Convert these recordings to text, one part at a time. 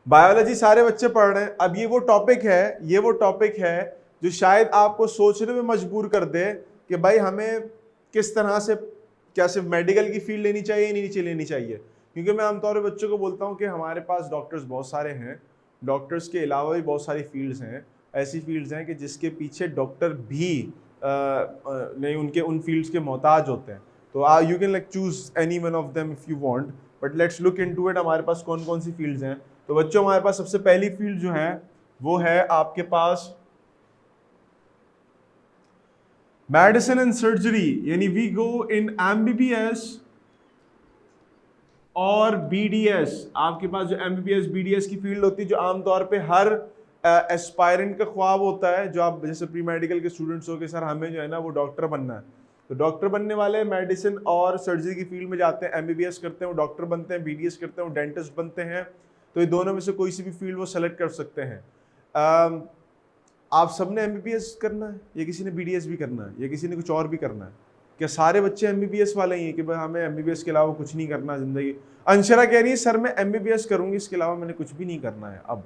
Biology सारे बच्चे पढ़ रहे हैं। अब ये वो टॉपिक है जो शायद आपको सोचने में मजबूर कर दे कि भाई हमें किस तरह से, क्या सिर्फ मेडिकल की फील्ड लेनी चाहिए, नहीं लेनी चाहिए। क्योंकि मैं आमतौर पर बच्चों को बोलता हूँ कि हमारे पास डॉक्टर्स बहुत सारे हैं, डॉक्टर्स के अलावा भी बहुत सारी फील्ड्स हैं, ऐसी फील्ड्स हैं कि जिसके पीछे डॉक्टर भी नहीं उनके उन फील्ड्स के मोहताज होते हैं। तो you can like choose any one of them if you want, but let's look into it हमारे पास कौन कौन सी फील्ड्स हैं। तो बच्चों हमारे पास सबसे पहली फील्ड जो है वो है आपके पास मेडिसिन एंड सर्जरी, यानी वी गो इन एमबीबीएस और बीडीएस। आपके पास जो एमबीबीएस बीडीएस की फील्ड होती है, जो आमतौर पे हर एस्पायरेंट का ख्वाब होता है, जो आप जैसे प्री मेडिकल के स्टूडेंट्स हो के सर हमें जो है ना वो डॉक्टर बनना है, तो डॉक्टर बनने वाले मेडिसिन और सर्जरी की फील्ड में जाते हैं, एमबीबीएस करते हैं वो डॉक्टर बनते हैं, बीडीएस करते हैं वो डेंटिस्ट बनते हैं। तो ये दोनों में से कोई सी भी फील्ड वो सेलेक्ट कर सकते हैं। आप सबने एमबीबीएस करना है या किसी ने बीडीएस भी करना है या किसी ने कुछ और भी करना है? क्या सारे बच्चे एमबीबीएस वाले ही हैं कि भाई हमें एमबीबीएस के अलावा कुछ नहीं करना जिंदगी? अंशरा कह रही है सर मैं एमबीबीएस करूंगी, इसके अलावा मैंने कुछ भी नहीं करना है अब।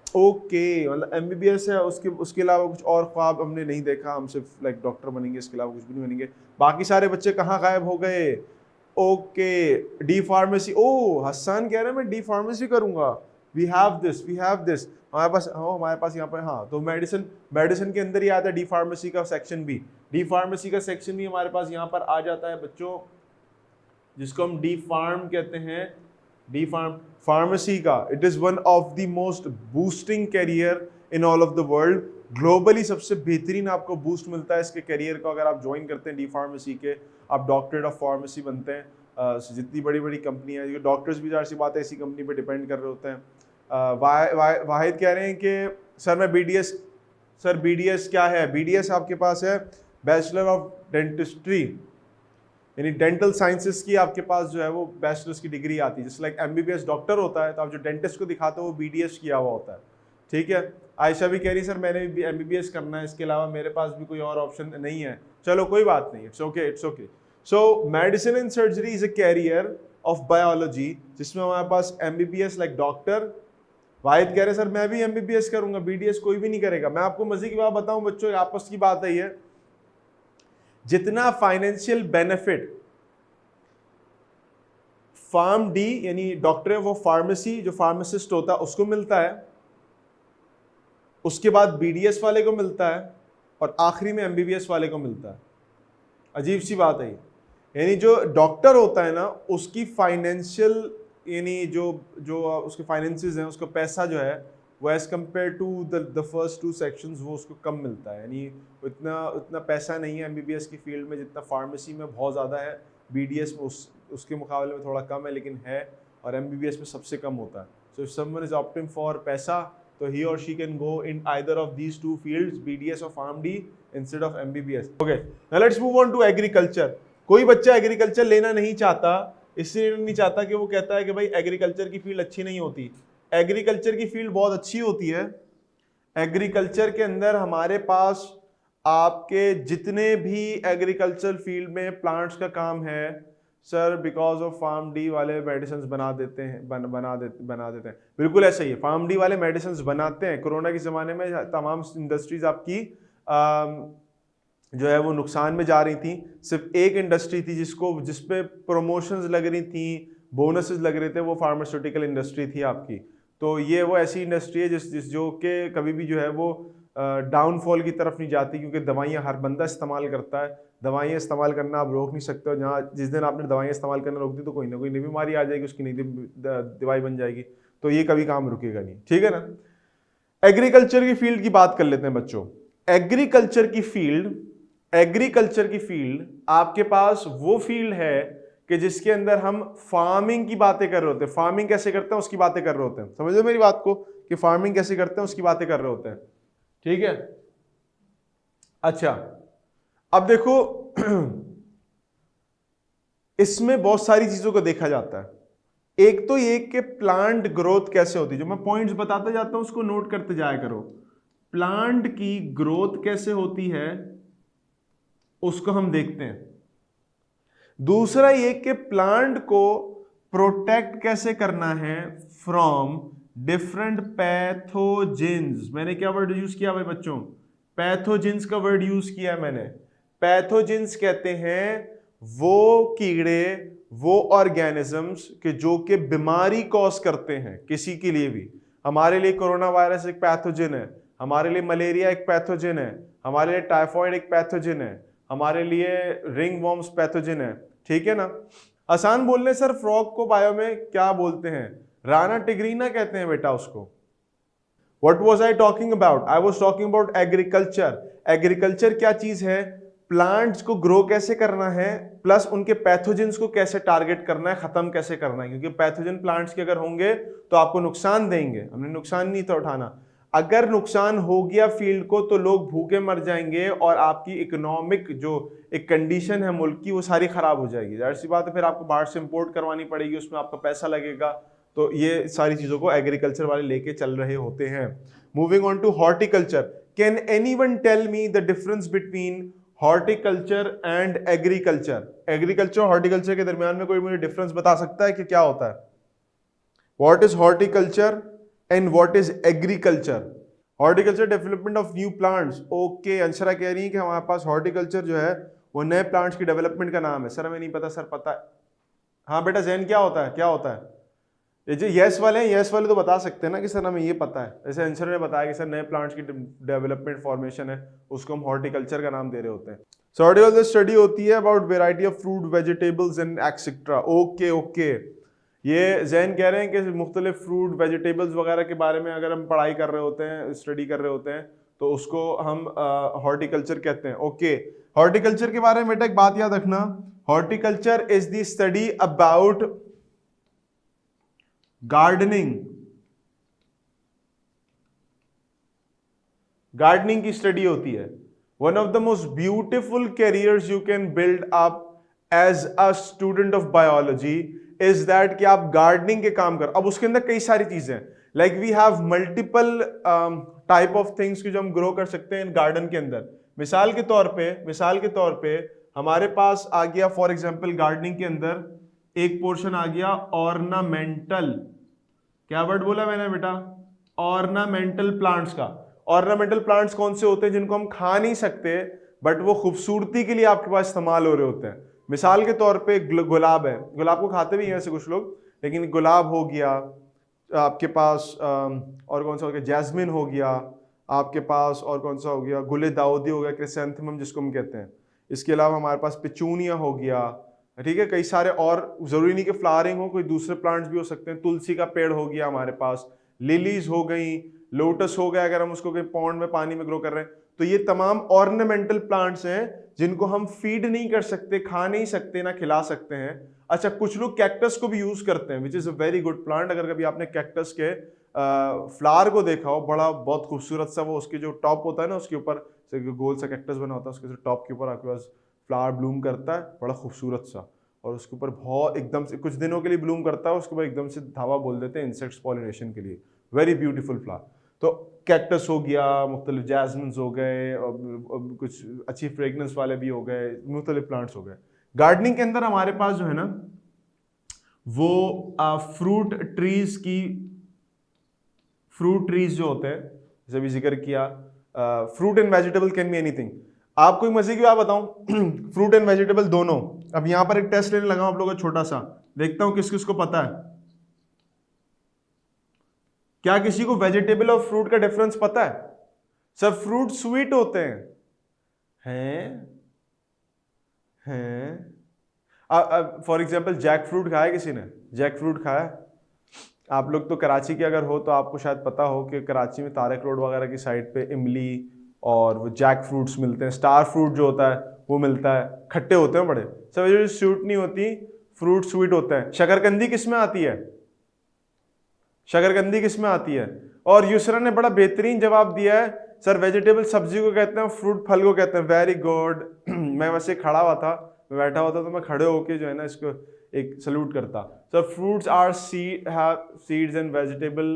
ओके, मतलब एमबीबीएस है, उसके अलावा कुछ और ख्वाब हमने नहीं देखा, हम सिर्फ लाइक डॉक्टर बनेंगे, इसके अलावा कुछ भी नहीं बनेंगे। बाकी सारे बच्चे कहाँ गायब हो गए? Okay, D pharmacy. ओ हसन कह रहे हैं मैं डी फार्मेसी करूंगा। वी हैव दिस हमारे पास यहाँ पर। हाँ, तो मेडिसिन के अंदर ही आता है डी फार्मेसी का सेक्शन भी। डी फार्मेसी का सेक्शन भी हमारे पास यहाँ पर आ जाता है बच्चों, जिसको हम डी फार्म कहते हैं। डी फार्मेसी का it is one of the most boosting career in all of the world. Globally सबसे बेहतरीन आपको बूस्ट मिलता है इसके कैरियर को अगर आप ज्वाइन करते हैं डी फार्मेसी के, आप डॉक्टरेट ऑफ फार्मेसी बनते हैं। जितनी बड़ी बड़ी कंपनियां, डॉक्टर्स भी ज़ाहिर सी बात है इसी कंपनी पे डिपेंड कर रहे होते हैं। वाहिद कह रहे हैं कि सर मैं बीडीएस, सर बीडीएस क्या है? बीडीएस आपके पास है बैचलर ऑफ डेंटिस्ट्री, यानी डेंटल साइंसेस की आपके पास जो है वो बैचलर्स की डिग्री आती है। जैसे लाइक एमबीबीएस डॉक्टर होता है, तो आप जो डेंटिस्ट को दिखाते हो वो बीडीएस किया हुआ होता है। ठीक है, आयशा भी कह रही सर मैंने भी एमबीबीएस करना है, इसके अलावा मेरे पास भी कोई और ऑप्शन नहीं है। चलो कोई बात नहीं, it's okay. So medicine and surgery is a carrier of biology, जिसमें हमारे पास एमबीबीएस लाइक डॉक्टर। वाहिद कह रहे सर मैं भी एमबीबीएस करूंगा, बीडीएस कोई भी नहीं करेगा। मैं आपको मजे की बात बताऊं बच्चों, आपस की बात है, जितना फाइनेंशियल बेनिफिट फार्म डी यानी डॉक्टर ऑफ फार्मेसी जो फार्मासिस्ट होता है उसको मिलता है, उसके बाद बीडीएस वाले को मिलता है, और आखिरी में एमबीबीएस वाले को मिलता है। अजीब सी बात है, यानी जो डॉक्टर होता है ना उसकी फाइनेंशियल, यानी जो उसके फाइनेंसेस हैं, उसका पैसा जो है वो as compared to the first two sections वो उसको कम मिलता है। यानी उतना पैसा नहीं है एमबीबीएस की फील्ड में जितना फार्मेसी में बहुत ज़्यादा है। बीडीएस में उसके मुकाबले में थोड़ा कम है, लेकिन है, और एमबीबीएस में सबसे कम होता है। So if someone is opting for पैसा, तो ही और she can go in either of these two fields, BDS और pharm D instead of MBBS. Okay, now let's move on to agriculture. कोई बच्चा एग्रीकल्चर लेना नहीं चाहता, इसलिए नहीं चाहता कि वो कहता है कि भाई एग्रीकल्चर की फील्ड अच्छी नहीं होती। एग्रीकल्चर की फील्ड बहुत अच्छी होती है। एग्रीकल्चर के अंदर हमारे पास आपके जितने भी एग्रीकल्चर फील्ड में प्लांट्स का काम है, sir because of pharm D वाले मेडिसिन बना देते हैं, बना देते हैं। बिल्कुल ऐसा ही है, फार्म डी वाले मेडिसिन बनाते हैं। कोरोना के ज़माने में तमाम इंडस्ट्रीज आपकी जो है वो नुकसान में जा रही थी। सिर्फ एक इंडस्ट्री थी जिस पे प्रमोशंस लग रही थी, बोनसेस लग रहे थे, वो फार्मास्यूटिकल इंडस्ट्री थी आपकी। तो ये वो ऐसी इंडस्ट्री है जो कि कभी भी जो है वो डाउनफॉल की तरफ नहीं जाती, क्योंकि दवाइयाँ हर बंदा इस्तेमाल करता है। दवाइयाँ इस्तेमाल करना आप रोक नहीं सकते हो। जहाँ जिस दिन आपने दवाइयाँ इस्तेमाल करना रोक दी तो कोई ना कोई नई बीमारी आ जाएगी, उसकी नई दवाई बन जाएगी, तो ये कभी काम रुकेगा नहीं। ठीक है ना। एग्रीकल्चर की फील्ड की बात कर लेते हैं बच्चों। एग्रीकल्चर की फील्ड आपके पास वो फील्ड है कि जिसके अंदर हम फार्मिंग की बातें कर रहे होते हैं। फार्मिंग कैसे करते हैं उसकी बातें कर रहे होते हैं। समझ लो मेरी बात को, कि फार्मिंग कैसे करते हैं उसकी बातें कर रहे होते हैं। ठीक है, अच्छा अब देखो इसमें बहुत सारी चीजों को देखा जाता है। एक तो ये कि प्लांट ग्रोथ कैसे होती है, जो मैं पॉइंट्स बताता जाता हूं उसको नोट करते जाया करो। प्लांट की ग्रोथ कैसे होती है उसको हम देखते हैं। दूसरा ये कि प्लांट को प्रोटेक्ट कैसे करना है फ्रॉम डिफरेंट पैथोजेंस, मैंने क्या वर्ड यूज किया भाई बच्चों? पैथोजेंस का वर्ड यूज किया है मैंने। पैथोजेंस कहते हैं वो कीड़े, वो ऑर्गेनिजम्स के जो कि बीमारी कॉज करते हैं किसी के लिए भी। हमारे लिए कोरोना वायरस एक पैथोजन है, हमारे लिए मलेरिया एक पैथोजन है, हमारे लिए टाइफॉइड एक पैथोजन है, हमारे लिए रिंग वॉर्म्स पैथोजन है, ठीक है ना। आसान बोलने सर फ्रॉग को बायो में क्या बोलते हैं? राना टिग्रीना कहते हैं बेटा उसको। What was I talking about? I was talking about agriculture. Agriculture क्या चीज है? प्लांट्स को ग्रो कैसे करना है, प्लस उनके पैथोजेंस को कैसे टारगेट करना है, खत्म कैसे करना है, क्योंकि पैथोजन प्लांट्स के अगर होंगे तो आपको नुकसान देंगे। हमने नुकसान नहीं था उठाना। अगर नुकसान हो गया फील्ड को तो लोग भूखे मर जाएंगे और आपकी इकोनॉमिक जो एक कंडीशन है मुल्क की वो सारी खराब हो जाएगी। जाहिर सी बात है, फिर आपको बाहर से इंपोर्ट करवानी पड़ेगी, उसमें आपका पैसा लगेगा। तो ये सारी चीजों को एग्रीकल्चर वाले लेके चल रहे होते हैं। Moving on to horticulture. Can anyone tell me the difference between horticulture and agriculture? Agriculture और हॉर्टिकल्चर के दरमियान में कोई मुझे डिफरेंस बता सकता है कि क्या होता है? What is horticulture and what is agriculture? Horticulture development of new plants. Okay, Anshara कह रही है कि हमारे पास हॉर्टिकल्चर जो है वो नए प्लांट्स की डेवलपमेंट का नाम है। सर हमें नहीं पता। सर पता है? हाँ बेटा जैन, क्या होता है, क्या होता है? ये जो यस वाले हैं, यस वाले तो बता सकते हैं ना कि सर हमें ये पता है। जैसे अंशर ने बताया कि सर नए प्लांट्स की डेवलपमेंट फॉर्मेशन है, उसको हम हॉर्टिकल्चर का नाम दे रहे होते हैं। सो हॉर्टिकल्चर स्टडी होती है about variety of fruit, vegetables and etcetera. Okay okay, ये जैन कह रहे हैं कि मुख्तलिफ फ्रूट, वेजिटेबल्स वगैरह के बारे में अगर हम पढ़ाई कर रहे होते हैं, स्टडी कर रहे होते हैं, तो उसको हम हॉर्टिकल्चर कहते हैं। ओके, हॉर्टिकल्चर के बारे में बेटा एक बात याद रखना, horticulture is the study about gardening. Gardening की स्टडी होती है। One of the most beautiful careers you can build up as a student of biology is that कि आप गार्डनिंग के काम कर। अब उसके अंदर कई सारी चीजें, like we have multiple type of things की जो हम ग्रो कर सकते हैं गार्डन के अंदर। मिसाल के तौर पे हमारे पास आ गया फॉर एग्जांपल गार्डनिंग के अंदर एक पोर्शन आ गया ऑर्नामेंटल। क्या वर्ड बोला मैंने बेटा? ऑर्नामेंटल प्लांट्स का। ऑर्नामेंटल प्लांट्स कौन से होते हैं? जिनको हम खा नहीं सकते बट वो खूबसूरती के लिए आपके पास इस्तेमाल हो रहे होते हैं। मिसाल के तौर पे गुलाब है, गुलाब को खाते भी हैं वैसे कुछ लोग, लेकिन गुलाब हो गया आपके पास, और कौन सा हो गया, जैस्मिन हो गया आपके पास, और कौन सा हो गया, गुले दाऊदी हो गया, क्रिसैंथेमम जिसको हम कहते हैं। इसके अलावा हमारे पास पिचूनिया हो गया, ठीक है, कई सारे और, जरूरी नहीं कि फ्लावरिंग हो, कोई दूसरे प्लांट्स भी हो सकते हैं। तुलसी का पेड़ हो गया हमारे पास, लिलीज हो गई, लोटस हो गया अगर हम उसको कोई पॉन्ड में पानी में ग्रो कर रहे हैं। तो ये तमाम ऑर्नामेंटल प्लांट्स हैं जिनको हम फीड नहीं कर सकते, खा नहीं सकते, ना खिला सकते हैं। अच्छा, कुछ लोग कैक्टस को भी यूज करते हैं, which is a very good plant. अगर कभी आपने कैक्टस के फ्लावर को देखा हो, बड़ा बहुत खूबसूरत सा, वो उसके जो टॉप होता है ना, उसके ऊपर गोल सा कैक्टस बना होता है, उसके टॉप के ऊपर आपके पास फ्लावर ब्लूम करता है, बड़ा खूबसूरत सा, और उसके ऊपर बहुत एकदम से कुछ दिनों के लिए ब्लूम करता है, उसके ऊपर एकदम से धावा बोल देते हैं इंसेक्ट्स पॉलिनेशन के लिए। Very beautiful flower. तो कैक्टस हो गया, मुख्तलिफ जैस्मिन्स हो गए, और कुछ अच्छी फ्रेगनेंस वाले भी हो गए, मुख्तलिफ प्लांट्स हो गए। गार्डनिंग के अंदर हमारे पास जो है ना वो फ्रूट ट्रीज जो होते हैं, जैसे भी जिक्र किया, fruit and vegetable can be anything. आपको एक मजे की बात बताऊं, फ्रूट एंड वेजिटेबल दोनों। अब यहां पर एक टेस्ट लेने लगा आप लोगों का छोटा सा, देखता हूं किस किस को पता है। क्या किसी को वेजिटेबल और फ्रूट का डिफरेंस पता है? सर फ्रूट स्वीट होते हैं। फॉर एग्जाम्पल जैक फ्रूट खाया किसी ने? जैक फ्रूट खाया? आप लोग तो कराची के अगर हो तो आपको शायद पता हो कि कराची में तारक रोड वगैरह की साइड पे इमली और वो जैक फ्रूट्स मिलते हैं। स्टार फ्रूट जो होता है वो मिलता है, खट्टे होते हैं बड़े। सब जो स्वीट नहीं होती, फ्रूट स्वीट होता है। शकरकंदी किस में आती है? शकरकंदी किस में आती है? और यूसरा ने बड़ा बेहतरीन जवाब दिया है, सर वेजिटेबल सब्जी को कहते हैं, फ्रूट फल को कहते हैं। Very good. मैं वैसे खड़ा हुआ था, मैं बैठा हुआ था, तो मैं खड़े होके जो है ना इसको एक सल्यूट करता। Sir fruits are seeds and vegetable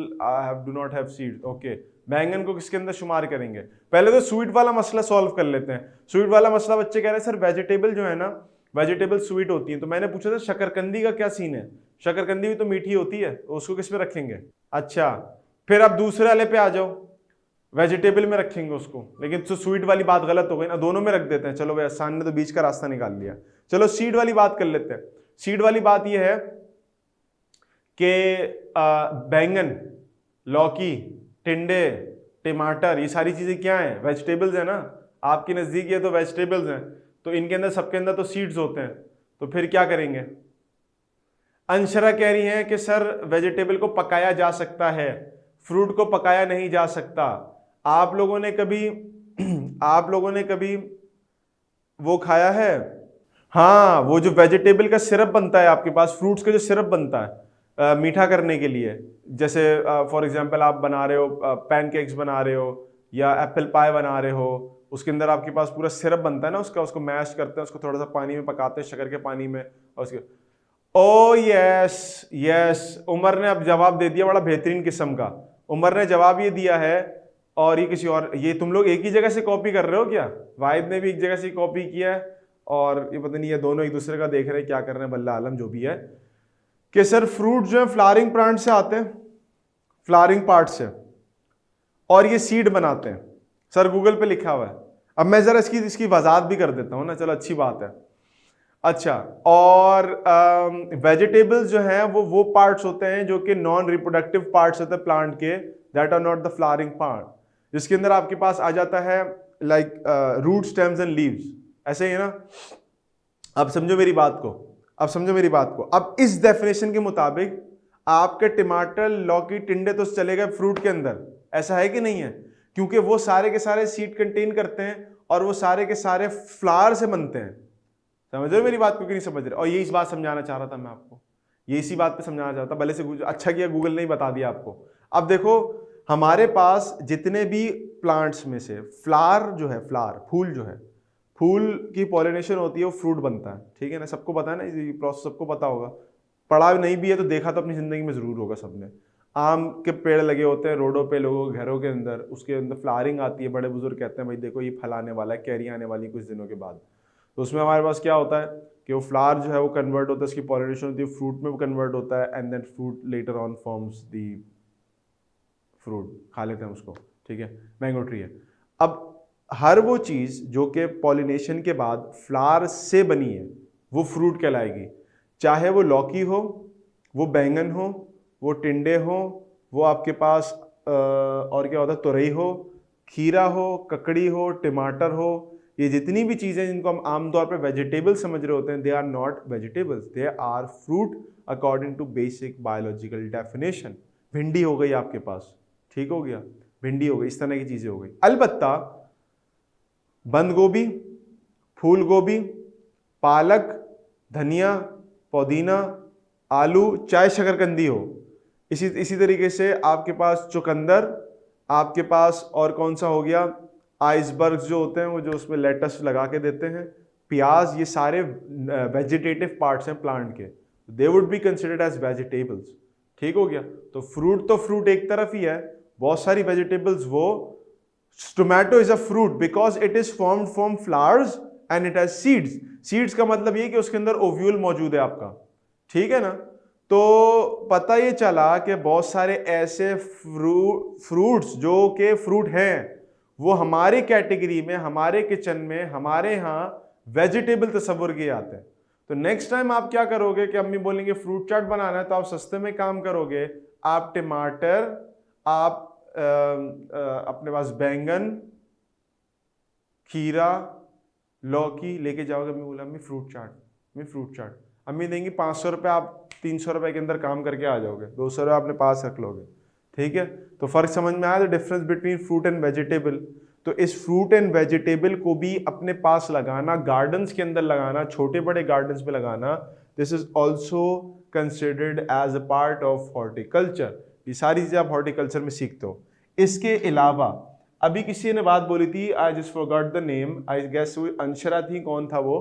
do not have seeds. Okay, बैंगन को किसके अंदर शुमार करेंगे? पहले तो स्वीट वाला मसला सॉल्व कर लेते हैं। स्वीट वाला मसला बच्चे कह रहे हैं सर वेजिटेबल जो है ना, वेजिटेबल स्वीट होती है। तो मैंने पूछा था शकरकंदी का क्या सीन है? शकरकंदी भी तो मीठी होती है, तो उसको किस में रखेंगे? अच्छा, फिर अब दूसरे वाले पे आ जाओ, वेजिटेबल में रखेंगे उसको, लेकिन तो स्वीट वाली बात गलत हो गई ना, दोनों में रख देते हैं। चलो भाई आसान ने तो बीच का रास्ता निकाल लिया। चलो सीड वाली बात कर लेते हैं। सीड वाली बात यह है कि बैंगन, लौकी, टिंडे, टमाटर, ये सारी चीजें क्या हैं? वेजिटेबल्स है ना, आपके नजदीक ये तो वेजिटेबल्स हैं, तो इनके अंदर, सबके अंदर तो सीड्स होते हैं, तो फिर क्या करेंगे? अंशरा कह रही है कि सर वेजिटेबल को पकाया जा सकता है, फ्रूट को पकाया नहीं जा सकता। आप लोगों ने कभी वो खाया है? हाँ, वो जो वेजिटेबल का सिरप बनता है आपके पास, फ्रूट्स का जो सिरप बनता है मीठा करने के लिए, जैसे फॉर एग्जांपल आप बना रहे हो पैनकेक्स बना रहे हो या एप्पल पाई बना रहे हो, उसके अंदर आपके पास पूरा सिरप बनता है ना उसका, उसको मैश करते हैं, उसको थोड़ा सा पानी में पकाते हैं, शक्कर के पानी में, और उसके ओ यस यस, उमर ने अब जवाब दे दिया, बड़ा बेहतरीन किस्म का उमर ने जवाब ये दिया है। और ये किसी और, ये तुम लोग एक ही जगह से कॉपी कर रहे हो क्या? वाहिद ने भी एक जगह से कॉपी किया है, और ये पता नहीं, ये दोनों एक दूसरे का देख रहे हैं क्या कर रहे हैं, बल्ला आलम जो भी है, कि सर फ्रूट जो है फ्लावरिंग प्लांट से आते हैं, फ्लावरिंग पार्ट से, और ये सीड बनाते हैं। सर गूगल पे लिखा हुआ है। अब मैं जरा इसकी वजाहत भी कर देता हूं ना, चलो अच्छी बात है। अच्छा, और वेजिटेबल्स जो हैं वो पार्ट्स होते हैं जो कि नॉन रिप्रोडक्टिव पार्ट्स होते हैं प्लांट के, that are not the flowering part, जिसके अंदर आपके पास आ जाता है like root, stems and leaves, ऐसे ही है ना। अब समझो मेरी बात को, अब इस डेफिनेशन के मुताबिक आपके टमाटर, लौकी, टिंडे तो चले गए फ्रूट के अंदर, ऐसा है कि नहीं है? क्योंकि वो सारे के सारे सीड कंटेन करते हैं और वो सारे के सारे फ्लावर से बनते हैं। समझ रहे हो मेरी बात को कि नहीं समझ रहे? और यही इस बात समझाना चाह रहा था मैं आपको, ये इसी बात पे समझाना चाहता, भले से अच्छा किया गूगल ने ही बता दिया आपको। अब देखो, हमारे पास जितने भी प्लांट्स में से फ्लावर जो है, फ्लावर, फूल जो है, फूल की पॉलिनेशन होती है, वो फ्रूट बनता है, ठीक है ना, सबको पता है ना, ये प्रोसेस सबको पता होगा, पढ़ा नहीं भी है तो देखा तो अपनी जिंदगी में जरूर होगा सबने। आम के पेड़ लगे होते हैं रोडों पे, लोगों के घरों के अंदर, उसके अंदर फ्लावरिंग आती है, बड़े बुजुर्ग कहते हैं भाई देखो ये फल आने वाला है, कैरी आने वाली कुछ दिनों के बाद, तो उसमें हमारे पास क्या होता है कि वो फ्लावर जो है वो कन्वर्ट होता है, उसकी पॉलिनेशन होती है, फ्रूट में वो कन्वर्ट होता है, and then fruit later on forms the fruit, खा लेते हैं उसको, ठीक है, मैंगो ट्री है। अब हर वो चीज़ जो कि पॉलिनेशन के बाद फ्लावर से बनी है वो फ्रूट कहलाएगी, चाहे वो लौकी हो, वो बैंगन हो, वो टिंडे हो, वो आपके पास और क्या होता है, तुरई हो, खीरा हो, ककड़ी हो, टमाटर हो, ये जितनी भी चीज़ें जिनको हम आमतौर पे वेजिटेबल समझ रहे होते हैं, they are not vegetables, they are fruit according to basic biological definition. भिंडी हो गई आपके पास, ठीक हो गया, भिंडी हो गई, इस तरह की चीज़ें हो गई। अलबत्ता बंद गोभी, फूल गोभी, पालक, धनिया, पुदीना, आलू, चाहे शकरकंदी हो, इसी तरीके से आपके पास चुकंदर, आपके पास और कौन सा हो गया, आइसबर्ग्स जो होते हैं वो जो उसमें लेटस लगा के देते हैं, प्याज, ये सारे वेजिटेटिव पार्ट्स हैं प्लांट के, they would be considered as vegetables, ठीक हो गया। तो फ्रूट एक तरफ ही है, बहुत सारी वेजिटेबल्स, वो tomato is a fruit because it is formed from flowers and it has seeds. Seeds का मतलब ये कि उसके अंदर ओव्यूल मौजूद है आपका, ठीक है ना। तो पता ये चला कि बहुत सारे ऐसे फ्रूट्स जो कि फ्रूट हैं वो हमारी कैटेगरी में, हमारे किचन में, हमारे यहाँ वेजिटेबल तस्वुर किए आते हैं। तो नेक्स्ट टाइम आप क्या करोगे कि अम्मी बोलेंगे फ्रूट चाट बनाना है, तो आप सस्ते में काम करोगे, आप टमाटर, आप अपने पास बैंगन, खीरा, लौकी लेके जाओगे, अम्मी बोला अम्मी फ्रूट चाट, अम्मी देंगी 500 रुपये, आप 300 रुपये के अंदर काम करके आ जाओगे, 200 रुपये अपने पास रख लोगे, ठीक है। तो फर्क समझ में आया, the difference between fruit and vegetable. तो इस फ्रूट एंड वेजिटेबल को भी अपने पास लगाना, गार्डन्स के अंदर लगाना, छोटे बड़े गार्डन्स में लगाना, this is also considered as a part of horticulture. ये सारी चीजें आप हॉर्टिकल्चर में सीखते हो। इसके अलावा अभी किसी ने बात बोली थी, I just forgot the name, I guess वो अंशरा थी, कौन था वो,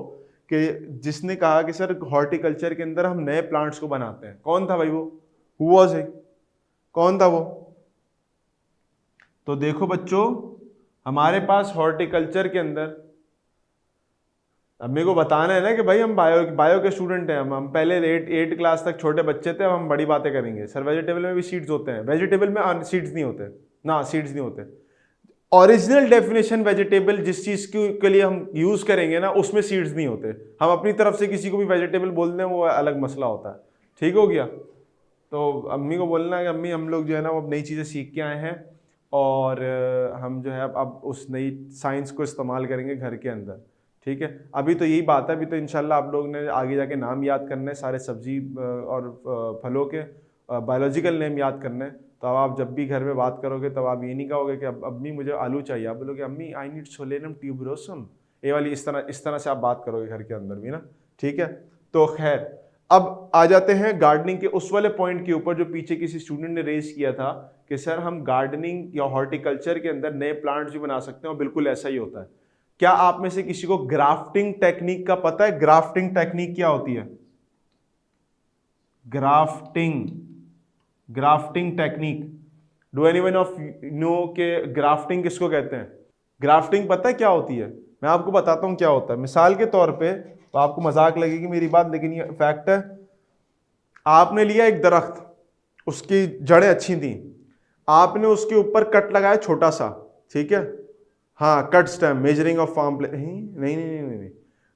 कि जिसने कहा कि सर हॉर्टिकल्चर के अंदर हम नए प्लांट्स को बनाते हैं। कौन था भाई वो? Who was it? कौन था वो? तो देखो बच्चों, हमारे पास हॉर्टिकल्चर के अंदर अब मेरे को बताना है ना कि भाई हम बायो के स्टूडेंट हैं, हम पहले 8 क्लास तक छोटे बच्चे थे, अब हम बड़ी बातें करेंगे। सर वेजिटेबल में भी सीड्स होते हैं, वेजिटेबल में सीड्स नहीं होते ना, सीड्स नहीं होते। ओरिजिनल डेफिनेशन वेजिटेबल जिस चीज के लिए हम यूज करेंगे ना, उसमें सीड्स नहीं होते। हम अपनी तरफ से किसी को भी वेजिटेबल बोल दें वो अलग मसला होता है। ठीक हो गया। तो अम्मी को बोलना है कि अम्मी हम लोग जो है ना वो अब नई चीज़ें सीख के आए हैं, और हम जो है अब उस नई साइंस को इस्तेमाल करेंगे घर के अंदर। ठीक है, अभी तो यही बात है, अभी तो इंशाल्लाह आप लोग ने आगे जाके नाम याद करने सारे सब्जी और फलों के बायोलॉजिकल नेम याद करने। तो अब आप जब भी घर में बात करोगे तब आप ये नहीं कहोगे कि अब अम्मी मुझे आलू चाहिए, आप बोलोगे अम्मी आई नीड सोलेनम ट्यूबरोसम, ये वाली इस तरह से आप बात करोगे घर के अंदर भी ना। ठीक है, तो खैर अब आ जाते हैं गार्डनिंग के उस वाले पॉइंट के ऊपर जो पीछे किसी स्टूडेंट ने रेज किया था कि सर हम गार्डनिंग या हॉर्टिकल्चर के अंदर नए प्लांट्स भी बना सकते हैं, और बिल्कुल ऐसा ही होता है। क्या आप में से किसी को ग्राफ्टिंग टेक्निक का पता है? ग्राफ्टिंग टेक्निक क्या होती है? Grafting technique, do anyone of know के ग्राफ्टिंग किसको कहते हैं? ग्राफ्टिंग पता है क्या होती है? मैं आपको बताता हूं क्या होता है। मिसाल के तौर पे, तो आपको मजाक लगेगी मेरी बात, लेकिन ये फैक्ट है। आपने लिया एक दरख्त, उसकी जड़ें अच्छी थी, आपने उसके ऊपर कट लगाया छोटा सा, ठीक है, हाँ cut stem, measuring of farm play, नहीं,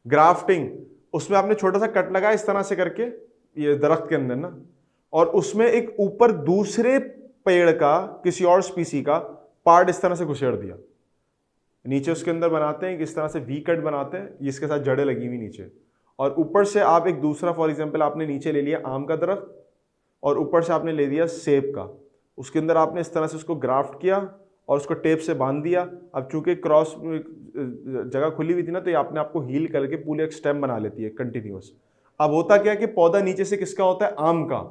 ग्राफ्टिंग, उसमें आपने छोटा सा कट लगाया इस तरह से करके ये दरख्त के अंदर ना, और उसमें एक ऊपर दूसरे पेड़ का किसी और स्पीसी का पार्ट इस तरह से घुसेड़ दिया, नीचे उसके अंदर बनाते हैं इस तरह से वी कट बनाते हैं, जिसके साथ जड़ें लगी हुई नीचे, और ऊपर से आप एक दूसरा, फॉर एग्जांपल आपने नीचे ले लिया आम का दरख्त और ऊपर से आपने ले लिया सेब का, उसके अंदर आपने इस तरह से उसको ग्राफ्ट किया और उसको टेप से बांध दिया। अब चूंकि क्रॉस जगह खुली हुई थी ना, तो ये आपने आपको हील करके पूरे एक स्टेम बना लेती है कंटिन्यूअस। अब होता क्या कि पौधा नीचे से किसका होता है? आम का,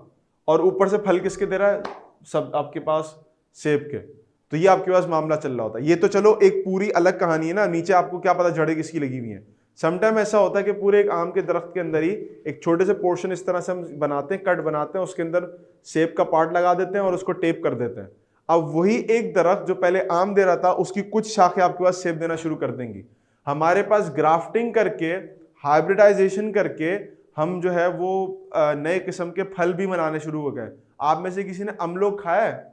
और ऊपर से फल किसके दे रहा है? सब आपके पास सेब के। तो ये आपके पास मामला चल रहा होता है। ये तो चलो एक पूरी अलग कहानी है ना, नीचे आपको क्या पता जड़ें किसकी लगी हुई हैं। समटाइम ऐसा होता है कि पूरे एक आम के दरख्त के अंदर ही एक छोटे से पोर्शन इस तरह से हम बनाते हैं, कट बनाते हैं, उसके अंदर सेब का पार्ट लगा देते हैं और उसको टेप कर देते हैं। अब वही एक दरख्त जो पहले आम दे रहा था, उसकी कुछ शाखें आपके पास सेब देना शुरू कर देंगी। हमारे पास ग्राफ्टिंग करके, हाइब्रिडाइजेशन करके हम जो है वो नए किस्म के फल भी बनाने शुरू हो गए। आप में से किसी ने अमलोग खाया है?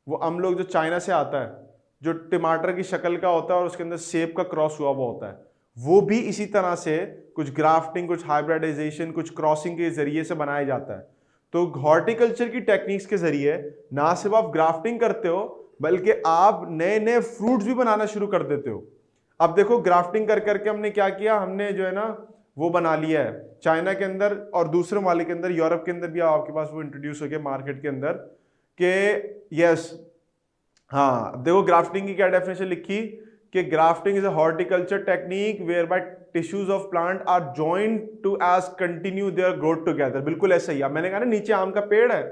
वो अमलोग जो चाइना से आता है, जो टमाटर की शक्ल का होता है और उसके अंदर सेब का क्रॉस हुआ हुआ होता है, वो भी इसी तरह से कुछ ग्राफ्टिंग, कुछ हाइब्रिडाइजेशन, कुछ क्रॉसिंग के जरिए से बनाया जाता है। तो हॉर्टिकल्चर की टेक्निक्स के जरिए ना सिर्फ आप ग्राफ्टिंग करते हो, बल्कि आप नए नए फ्रूट्स भी बनाना शुरू कर देते हो। अब देखो ग्राफ्टिंग कर करके हमने क्या किया, हमने जो है ना वो बना लिया है चाइना के अंदर और दूसरे मालिक के अंदर, यूरोप के अंदर भी आपके पास वो इंट्रोड्यूस हो गया मार्केट के अंदर के यस। हाँ, अब देखो ग्राफ्टिंग की क्या डेफिनेशन लिखी कि grafting is a horticulture technique whereby tissues of plant are joined to as continue their growth together. बिल्कुल ऐसा ही। मैंने कहा ना नीचे आम का पेड़ है,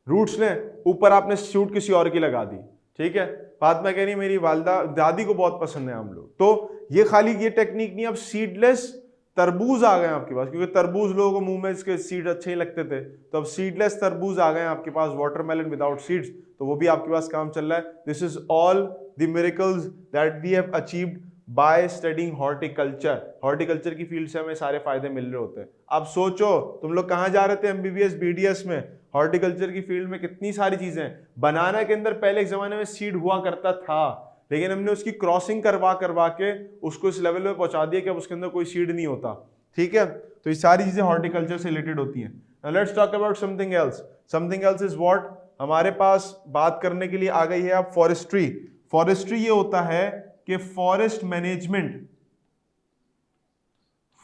रूट्स ने, ऊपर आपने शूट किसी और की लगा दी। ठीक है, फातिमा कह रही मेरी वालदा दादी को बहुत पसंद है आम लोग। तो ये खाली ये टेक्निक नहीं, अब सीडलेस तरबूज आ गए आपके पास, क्योंकि तरबूज लोगों को मुंह में इसके सीड अच्छे ही लगते थे, तो अब सीडलेस तरबूज आ गए आपके पास, वाटरमेलन विदाउट सीड्स, तो वो भी आपके पास काम चल रहा है। This is all the miracles that we have achieved by studying horticulture. Horticulture की फील्ड से हमें सारे फायदे मिल रहे होते हैं। अब सोचो तुम लोग कहाँ जा रहे थे एमबीबीएस बीडीएस में, हॉर्टिकल्चर की फील्ड में कितनी सारी चीजें। बनाना के अंदर पहले एक जमाने में सीड हुआ करता था, लेकिन हमने उसकी क्रॉसिंग करवा करवा के उसको इस लेवल पे पहुंचा दिया कि अब उसके अंदर कोई सीड नहीं होता। ठीक है, तो ये सारी चीजें हॉर्टिकल्चर से रिलेटेड होती हैं। Now let's talk about something else. Something else is what? हमारे पास बात करने के लिए आ गई है अब फॉरेस्ट्री। फॉरेस्ट्री ये होता है कि फॉरेस्ट मैनेजमेंट,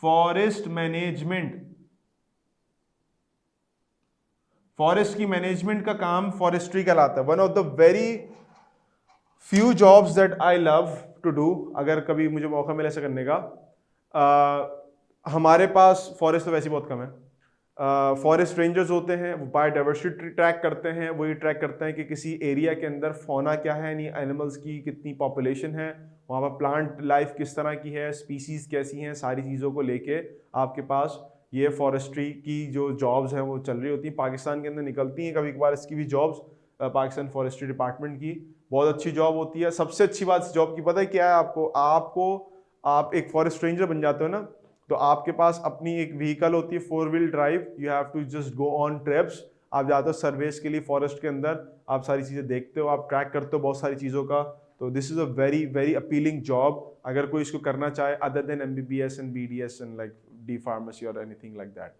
फॉरेस्ट की मैनेजमेंट का काम फॉरेस्ट्री कहलाता है। One of the very few jobs that I love to do, अगर कभी मुझे मौका मिले ऐसा करने का। हमारे पास फॉरेस्ट तो वैसे बहुत कम है। फॉरेस्ट रेंजर्स होते हैं, वो बायोडाइवर्सिटी ट्रैक करते हैं, वो ये ट्रैक करते हैं कि किसी एरिया के अंदर फौना क्या है, यानी एनिमल्स की कितनी पॉपुलेशन है, वहाँ पर प्लांट लाइफ किस तरह की है, स्पीसीज कैसी हैं, सारी चीज़ों को लेके आपके पास ये फॉरेस्ट्री की जो जॉब्स हैं वो चल रही होती हैं। पाकिस्तान के अंदर निकलती हैं कभी कभार इसकी भी जॉब्स, पाकिस्तान फॉरेस्ट्री डिपार्टमेंट की बहुत अच्छी जॉब होती है। सबसे अच्छी बात इस जॉब की पता है क्या है आपको? आप एक फॉरेस्ट रेंजर बन जाते हो ना, तो आपके पास अपनी एक व्हीकल होती है 4 wheel drive, you have to just go on trips, आप जाते हो सर्वेस के लिए फॉरेस्ट के अंदर, आप सारी चीज़ें देखते हो, आप ट्रैक करते हो बहुत सारी चीज़ों का। तो this is a very very appealing job अगर कोई इसको करना चाहे other than MBBS and BDS and like D pharmacy और एनीथिंग लाइक दैट।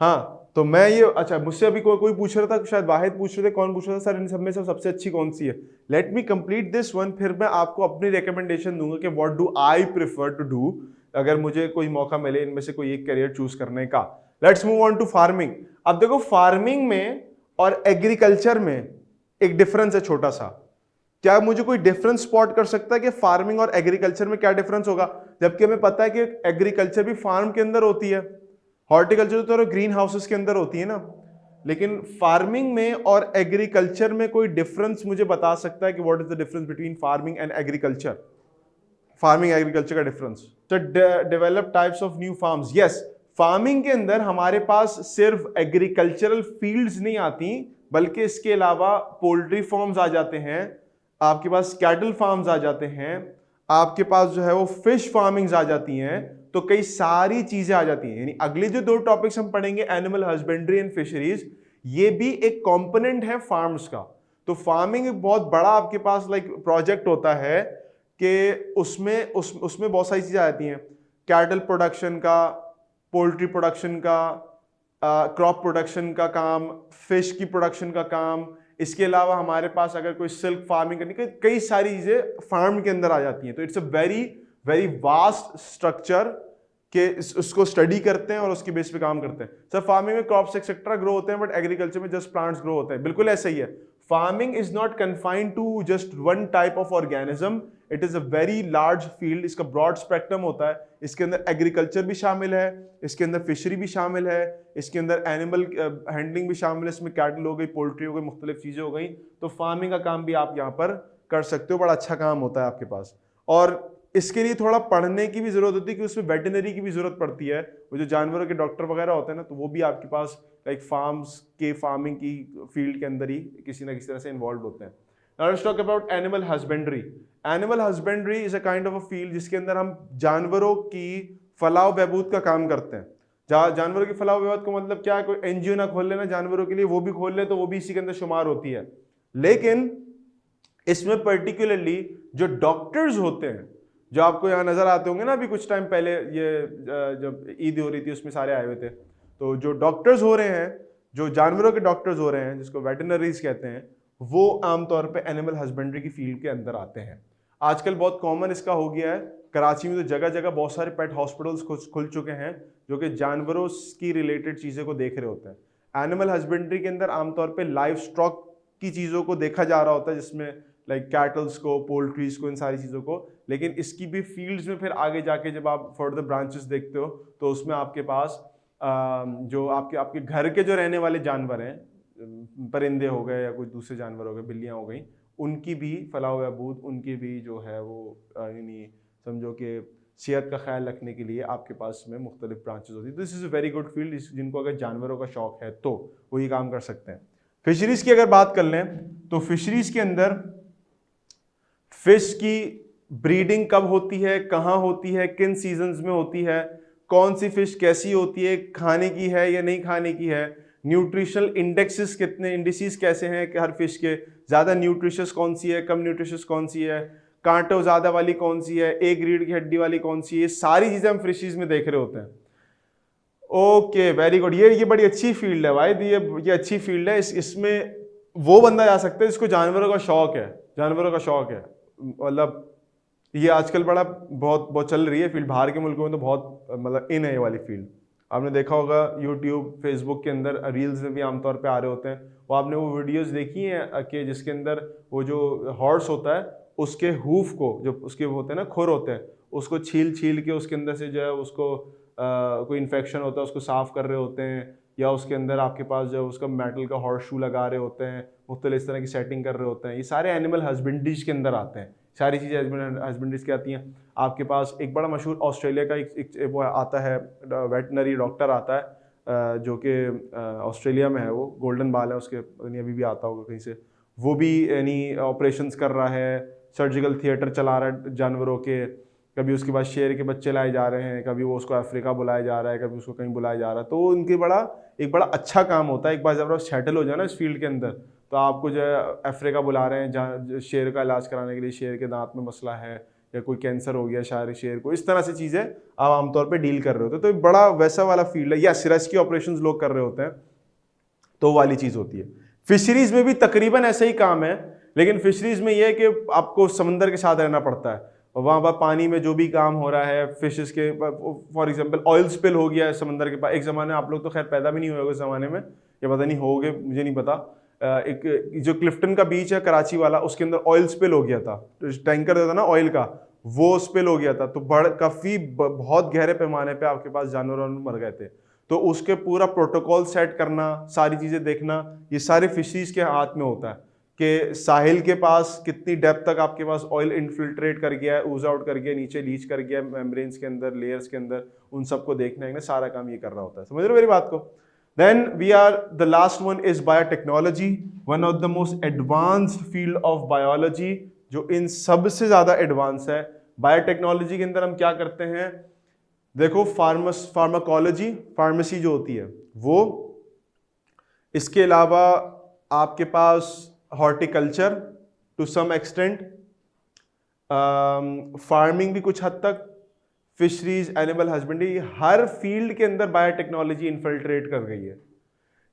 हाँ, तो मैं ये, अच्छा मुझसे अभी कोई पूछ रहा था, शायद वाहिद पूछ रहे थे, कौन पूछ रहा था सर इन सब में से सबसे अच्छी कौन सी है? Let me complete this one, फिर मैं आपको अपनी रिकमेंडेशन दूंगा कि what do I prefer to do अगर मुझे कोई मौका मिले इनमें से कोई एक करियर चूज करने का। Let's move on to farming. अब देखो फार्मिंग में और एग्रीकल्चर में एक डिफरेंस है छोटा सा। क्या मुझे कोई डिफरेंस स्पॉट कर सकता है कि फार्मिंग और एग्रीकल्चर में क्या डिफरेंस होगा? जबकि हमें पता है कि एग्रीकल्चर भी फार्म के अंदर होती है, हॉर्टिकल्चर तो ग्रीन हाउसेस के अंदर होती है ना, लेकिन फार्मिंग में और एग्रीकल्चर में कोई डिफरेंस मुझे बता सकता है कि what is the difference between farming and agriculture? Farming agriculture का डिफरेंस। तो develop types of new farms, yes, farming के अंदर हमारे पास सिर्फ एग्रीकल्चरल फील्ड्स नहीं आती, बल्कि इसके अलावा पोल्ट्री फार्म्स आ जाते हैं, आपके पास कैटल फार्म्स आ जाते हैं, आपके पास जो है वो फिश फार्मिंग्स आ जाती हैं, तो कई सारी चीजें आ जाती हैं। यानी अगले जो 2 टॉपिक्स हम पढ़ेंगे, एनिमल हस्बेंड्री एंड फिशरीज, ये भी एक कंपोनेंट है फार्म्स का। तो फार्मिंग एक बहुत बड़ा आपके पास लाइक प्रोजेक्ट होता है कि उसमें बहुत सारी चीजें आ जाती हैं, कैटल प्रोडक्शन का, पोल्ट्री प्रोडक्शन का, क्रॉप प्रोडक्शन का काम, फिश की प्रोडक्शन का काम, इसके अलावा हमारे पास अगर कोई सिल्क फार्मिंग करनी, कई सारी चीजें फार्म के अंदर आ जाती हैं। तो it's a very very vast structure के उसको स्टडी करते हैं और उसकी बेस पे काम करते हैं। सर फार्मिंग में क्रॉप्स एक्सेट्रा ग्रो होते हैं, बट एग्रीकल्चर में जस्ट प्लांट्स ग्रो होते हैं। बिल्कुल ऐसा ही है। Farming is not confined to just one type of organism, it is a very large field, इसका ब्रॉड स्पेक्ट्रम होता है। इसके अंदर एग्रीकल्चर भी शामिल है, इसके अंदर फिशरी भी शामिल है, इसके अंदर एनिमल हैंडलिंग भी शामिल है, इसमें कैटल हो गई, पोल्ट्री हो गई, मुख्तलिफ चीजें हो गई। तो फार्मिंग का काम भी आप यहाँ पर कर सकते हो, बड़ा अच्छा काम होता है आपके पास। और इसके लिए थोड़ा पढ़ने की भी जरूरत होती है कि उसमें वेटनरी की भी जरूरत पड़ती है, वो जो जानवरों के डॉक्टर वगैरह होते हैं ना, तो वो भी आपके पास लाइक फार्म्स के फार्मिंग की फील्ड के अंदर ही किसी ना किसी तरह से इन्वॉल्व होते हैं। Now let's talk about animal husbandry. Animal husbandry is a kind of a field जिसके अंदर हम जानवरों की फलाह बहबूद का काम करते हैं। जानवरों की फलाह बहबूद का मतलब क्या है? कोई एनजीओ ना खोल लेना जानवरों के लिए, वो भी खोल ले तो वो भी इसी के अंदर शुमार होती है। लेकिन इसमें पर्टिकुलरली जो डॉक्टर्स होते हैं, जो आपको यहाँ नजर आते होंगे ना, अभी कुछ टाइम पहले ये जब ईद हो रही थी उसमें सारे आए हुए थे, तो जो डॉक्टर्स हो रहे हैं, जो जानवरों के डॉक्टर्स हो रहे हैं, जिसको वेटनरीज कहते हैं, वो आमतौर पे एनिमल हस्बेंड्री की फील्ड के अंदर आते हैं। आजकल बहुत कॉमन इसका हो गया है, कराची में तो जगह जगह बहुत सारे पेट हॉस्पिटल्स खुल चुके हैं जो कि जानवरों की रिलेटेड चीज़ों को देख रहे होते हैं। एनिमल हस्बेंड्री के अंदर आमतौर पे लाइव स्टॉक की चीज़ों को देखा जा रहा होता है, जिसमें लाइक कैटल्स को, पोल्ट्रीज को, इन सारी चीज़ों को। लेकिन इसकी भी फील्ड्स में फिर आगे जाके जब आप फर्दर ब्रांचेस देखते हो, तो उसमें आपके पास जो आपके घर के जो रहने वाले जानवर हैं, परिंदे हो गए या कोई दूसरे जानवर हो गए, बिल्लियाँ हो गई, उनकी भी फलाह बहबूद, उनकी भी जो है वो यानी समझो कि सेहत का ख्याल रखने के लिए आपके पास में मुख्तलिफ ब्रांचेस होती है। This is a very good field, जिनको अगर जानवरों का शौक है तो वो ये काम कर सकते हैं। फिशरीज की अगर बात कर लें तो फिशरीज के अंदर फिश की ब्रीडिंग कब होती है, कहाँ होती है, किन सीजन्स में होती है, कौन सी फिश कैसी होती है, खाने की है या नहीं खाने की है, न्यूट्रिशनल इंडेक्सेस कितने, इंडिसेस कैसे हैं कि हर फिश के, ज़्यादा न्यूट्रिशियस कौन सी है, कम न्यूट्रिशियस कौन सी है, कांटो ज़्यादा वाली कौन सी है, एक रीढ़ की हड्डी वाली कौन सी है, सारी चीज़ें हम फिशरीज में देख रहे होते हैं। Okay, very good. ये बड़ी अच्छी फील्ड है भाई, ये अच्छी फील्ड है। इसमें वो बंदा जा सकता है जिसको जानवरों का शौक है, जानवरों का शौक है। मतलब ये आजकल बहुत चल रही है फील्ड, बाहर के मुल्कों में तो बहुत मतलब इन है ये वाली फील्ड। आपने देखा होगा यूट्यूब, फेसबुक के अंदर रील्स में भी आमतौर पे आ रहे होते हैं। वो आपने वो वीडियोस देखी हैं कि जिसके अंदर वो जो हॉर्स होता है, उसके हूफ को, जो उसके होते हैं ना खुर होते हैं, उसको छील के उसके अंदर से जो है उसको कोई इन्फेक्शन होता है उसको साफ कर रहे होते हैं, या उसके अंदर आपके पास जो उसका मेटल का हॉर्स शू लगा रहे होते हैं, मुख्तलिफ इस तरह की सेटिंग कर रहे होते हैं। ये सारे एनिमल हस्बेंड्रीज के अंदर आते हैं, सारी चीज़ें हस्बेंड्रीज की आती हैं। आपके पास एक बड़ा मशहूर ऑस्ट्रेलिया का एक वो आता है, वेटनरी डॉक्टर आता है जो कि ऑस्ट्रेलिया में है, वो गोल्डन बाल है उसके, अभी भी आता होगा कहीं से। वो भी यानी ऑपरेशंस कर रहा है, सर्जिकल थिएटर चला रहा है जानवरों के, कभी उसके बाद शेर के बच्चे लाए जा रहे हैं, कभी वो उसको अफ्रीका बुलाया जा रहा है, कभी उसको कहीं बुलाया जा रहा है। तो उनके एक बड़ा अच्छा काम होता है। एक बार जब आप सेटल हो जाए ना इस फील्ड के अंदर, तो आपको जो है अफ्रीका बुला रहे हैं जहाँ शेर का इलाज कराने के लिए, शेर के दांत में मसला है या कोई कैंसर हो गया शायद शेर को, इस तरह से चीज़ें आप आमतौर पे डील कर रहे होते हैं। तो एक बड़ा वैसा वाला फील्ड है। या रेस्क्यू ऑपरेशंस लोग कर रहे होते हैं, तो वाली चीज़ होती है। फिशरीज में भी तकरीबन ऐसा ही काम है, लेकिन फिशरीज में यह है कि आपको समंदर के साथ रहना पड़ता है और वहाँ पर पानी में जो भी काम हो रहा है फिशेस के, फॉर एग्जांपल ऑयल स्पिल हो गया है समंदर के पास। एक ज़माने आप लोग तो खैर पैदा भी नहीं हुए उस ज़माने में, या पता नहीं होगे, मुझे नहीं पता। एक जो क्लिफ्टन का बीच है कराची वाला, उसके अंदर ऑयल स्पिल हो गया था। टैंकर जो था ना ऑयल का, वो स्पिल हो गया था। तो काफ़ी बहुत गहरे पैमाने पर आपके पास जानवर मर गए थे। तो उसके पूरा प्रोटोकॉल सेट करना, सारी चीज़ें देखना, ये सारे फिशरीज के हाथ में होता है कि साहिल के पास कितनी डेप्थ तक आपके पास ऑयल इनफिल्ट्रेट कर गया है, ऊज आउट कर गया, नीचे लीच कर गया मेम्ब्रेन्स के अंदर, लेयर्स के अंदर, उन सबको देखना है, सारा काम ये कर रहा होता है। समझ रहे हो मेरी बात को? Then we are the last one is biotechnology, one of the most advanced field of biology, जो इन सबसे ज्यादा एडवांस है। बायोटेक्नोलॉजी के अंदर हम क्या करते हैं? देखो, फार्माकोलॉजी, फार्मेसी जो होती है वो, इसके अलावा आपके पास horticulture to some extent, farming भी कुछ हद तक, फिशरीज, एनिमल हस्बेंड्री, हर फील्ड के अंदर बायोटेक्नोलॉजी इन्फिल्ट्रेट कर गई है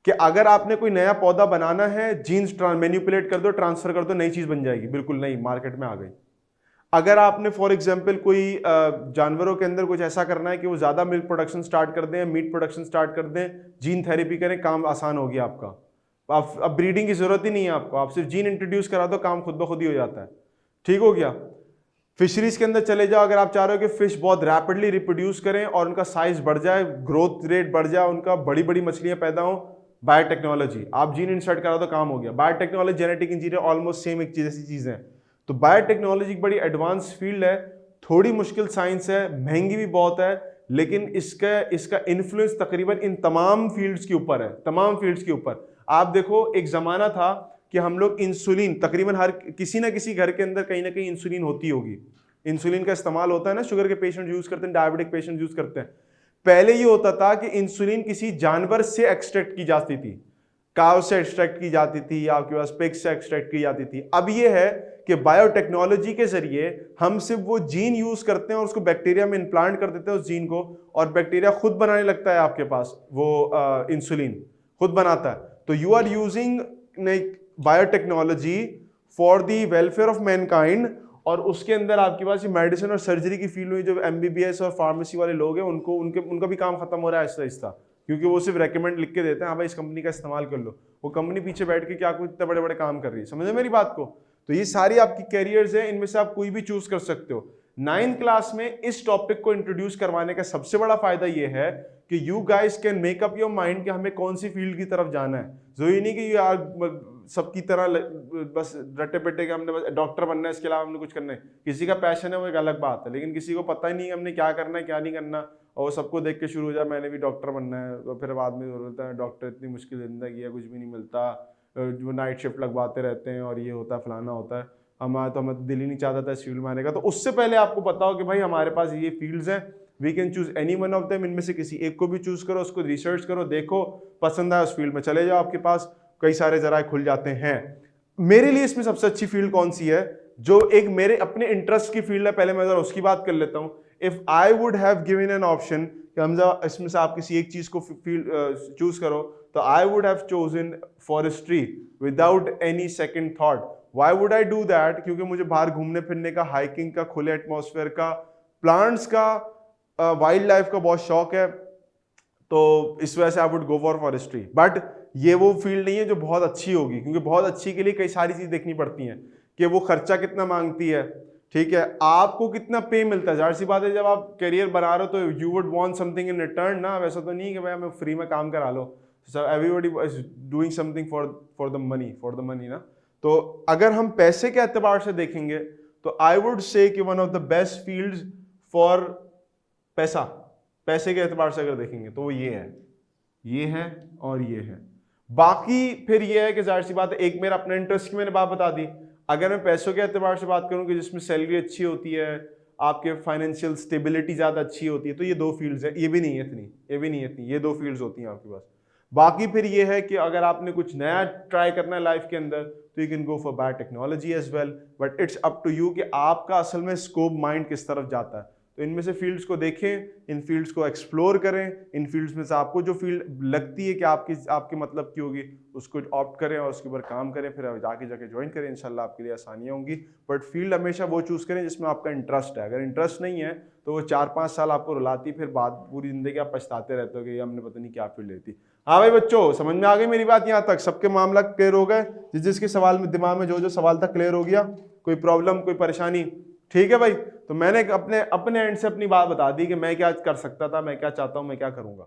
कि अगर आपने कोई नया पौधा बनाना है, जीन्स मैनिपुलेट कर दो, ट्रांसफर कर दो, नई चीज बन जाएगी, बिल्कुल नई मार्केट में आ गई। अगर आपने फॉर एग्जांपल कोई जानवरों के अंदर कुछ ऐसा करना है कि वो ज्यादा मिल्क प्रोडक्शन स्टार्ट कर दें, मीट प्रोडक्शन स्टार्ट कर दें, जीन थेरेपी करें, काम आसान हो गया आपका। अब ब्रीडिंग की जरूरत ही नहीं है आपको, आप सिर्फ जीन इंट्रोड्यूस करा दो, काम खुद ब खुद ही हो जाता है। ठीक हो गया। फिशरीज के अंदर चले जाओ, अगर आप चाह रहे हो कि फिश बहुत रैपिडली रिप्रोड्यूस करें और उनका साइज बढ़ जाए, ग्रोथ रेट बढ़ जाए, उनका बड़ी बड़ी मछलियां पैदा हो, बायोटेक्नोलॉजी, आप जीन इंसर्ट करा दो, काम हो गया। Biotechnology, genetic engineer, almost same एक जैसी चीजें हैं। तो बायोटेक्नोलॉजी एक बड़ी एडवांस फील्ड है, थोड़ी मुश्किल साइंस है, महंगी भी बहुत है, लेकिन इसका इन्फ्लुएंस तकरीबन इन तमाम फील्ड्स के ऊपर है, तमाम फील्ड्स के ऊपर। आप देखो, एक जमाना था कि हम लोग इंसुलिन, तकरीबन हर किसी ना किसी घर के अंदर कहीं ना कहीं इंसुलिन होती होगी। इंसुलिन का इस्तेमाल होता है ना, शुगर के पेशेंट यूज करते हैं, डायबिटिक पेशेंट यूज करते हैं। पहले ये होता था कि इंसुलिन किसी जानवर से एक्सट्रैक्ट की जाती थी, काव से एक्सट्रैक्ट की जाती थी, या आपके पास पिग से एक्सट्रैक्ट की जाती थी। अब ये है कि बायोटेक्नोलॉजी के जरिए हम सिर्फ वो जीन यूज करते हैं और उसको बैक्टीरिया में इम्प्लांट कर देते हैं उस जीन को, और बैक्टीरिया खुद बनाने लगता है आपके पास वो इंसुलिन खुद बनाता है। तो you are using biotechnology for the welfare of mankind, और उसके अंदर आपके पास ये मेडिसिन और सर्जरी की फील्ड में जो एमबीबीएस और फार्मेसी वाले लोग हैं, उनका भी काम खत्म हो रहा है आहिस्ता आहिस्ता, क्योंकि वो सिर्फ रेकमेंड लिख के देते हैं, हाँ भाई इस कंपनी का इस्तेमाल कर लो। वो कंपनी पीछे बैठ के क्या कुछ इतने बड़े बड़े काम कर रही है। समझे मेरी बात को? तो ये सारी आपकी कैरियर्स हैं, इनमें से आप कोई भी चूज कर सकते हो। 9th क्लास में इस टॉपिक को इंट्रोड्यूस करवाने का सबसे बड़ा फायदा ये है कि you guys can make up your mind कि हमें कौन सी फील्ड की तरफ जाना है। जरूरी नहीं कि यार सबकी तरह बस रट्टे पेटे के हमने बस डॉक्टर बनना है, इसके अलावा हमने कुछ करना है। किसी का पैशन है वो एक अलग बात है, लेकिन किसी को पता ही नहीं हमने क्या करना है क्या नहीं करना, और वो सबको देख के शुरू हो जाए मैंने भी डॉक्टर बनना है, तो फिर बाद में बोलता है डॉक्टर इतनी मुश्किल जिंदगी है, कुछ भी नहीं मिलता, जो नाइट शिफ्ट लगवाते रहते हैं और ये होता है फलाना होता है। हमें तो दिल ही नहीं चाहता था इस फील्ड में आने का। तो उससे पहले आपको पता हो कि भाई हमारे पास ये फील्ड्स हैं, we can choose any one of them, इनमें से किसी एक को भी चूज करो, उसको रिसर्च करो, देखो पसंद आए उस फील्ड में चले जाओ, आपके पास कई सारे जराए खुल जाते हैं। मेरे लिए इसमें सबसे अच्छी फील्ड कौन सी है, जो एक मेरे अपने इंटरेस्ट की फील्ड है, पहले मैं जरा उसकी बात कर लेता हूं। If I would have given an option कि हमजा इसमें से आप किसी एक चीज को फील्ड चूज करो, तो I would have chosen forestry without any second thought. Why would I do that? क्योंकि मुझे बाहर घूमने फिरने का, हाइकिंग का, खुले एटमॉस्फेयर का, प्लांट्स का, वाइल्ड लाइफ का बहुत शौक है, तो इस वजह से I would go for forestry. But ये वो फील्ड नहीं है जो बहुत अच्छी होगी, क्योंकि बहुत अच्छी के लिए कई सारी चीज देखनी पड़ती हैं कि वो खर्चा कितना मांगती है, ठीक है, आपको कितना पे मिलता है। जाहिर सी बात है जब आप करियर बना रहे हो तो you would want something in return ना, वैसा तो नहीं कि भाई हमें फ्री में काम करा लो। Everybody is doing something for the money ना। तो अगर हम पैसे के एतबार से देखेंगे तो आई वुड से कि one of the best fields for पैसे के एतबार से अगर देखेंगे तो वो ये है और ये है। बाकी फिर ये है कि जाहिर सी बात है, एक मेरा अपना इंटरेस्ट की मैंने बात बता दी। अगर मैं पैसों के एतबार से बात करूं कि जिसमें सैलरी अच्छी होती है, आपके फाइनेंशियल स्टेबिलिटी ज़्यादा अच्छी होती है, तो ये 2 फील्ड्स है। ये भी नहीं है इतनी, ये भी नहीं है इतनी, ये 2 फील्ड्स होती हैं आपके पास। बाकी फिर ये है कि अगर आपने कुछ नया ट्राई करना है लाइफ के अंदर, तो you can go for biotechnology as well, but it's up to you कि आपका असल में स्कोप माइंड किस तरफ जाता है। तो इनमें से फील्ड्स को देखें, इन फील्ड्स को एक्सप्लोर करें, इन फील्ड्स में से आपको जो फील्ड लगती है कि आपके मतलब की होगी, उसको ऑप्ट करें और उसके ऊपर काम करें, फिर जाके ज्वाइन करें। इंशाल्लाह आपके लिए आसानियाँ होंगी। बट फील्ड हमेशा वो चूज़ करें जिसमें आपका इंटरेस्ट है। अगर इंटरेस्ट नहीं है तो वो 4-5 साल आपको रुलाती, फिर बाद पूरी ज़िंदगी आप पछताते रहते हो कि हमने पता नहीं क्या फील्ड लेती। हाँ भाई बच्चों, समझ में आ गई मेरी बात यहाँ तक? सबके मामला क्लियर हो गए? जिसके सवाल में दिमाग में जो सवाल था क्लियर हो गया? कोई प्रॉब्लम, कोई परेशानी? ठीक है भाई। तो मैंने अपने एंड से अपनी बात बता दी कि मैं क्या कर सकता था, मैं क्या चाहता हूँ, मैं क्या करूँगा।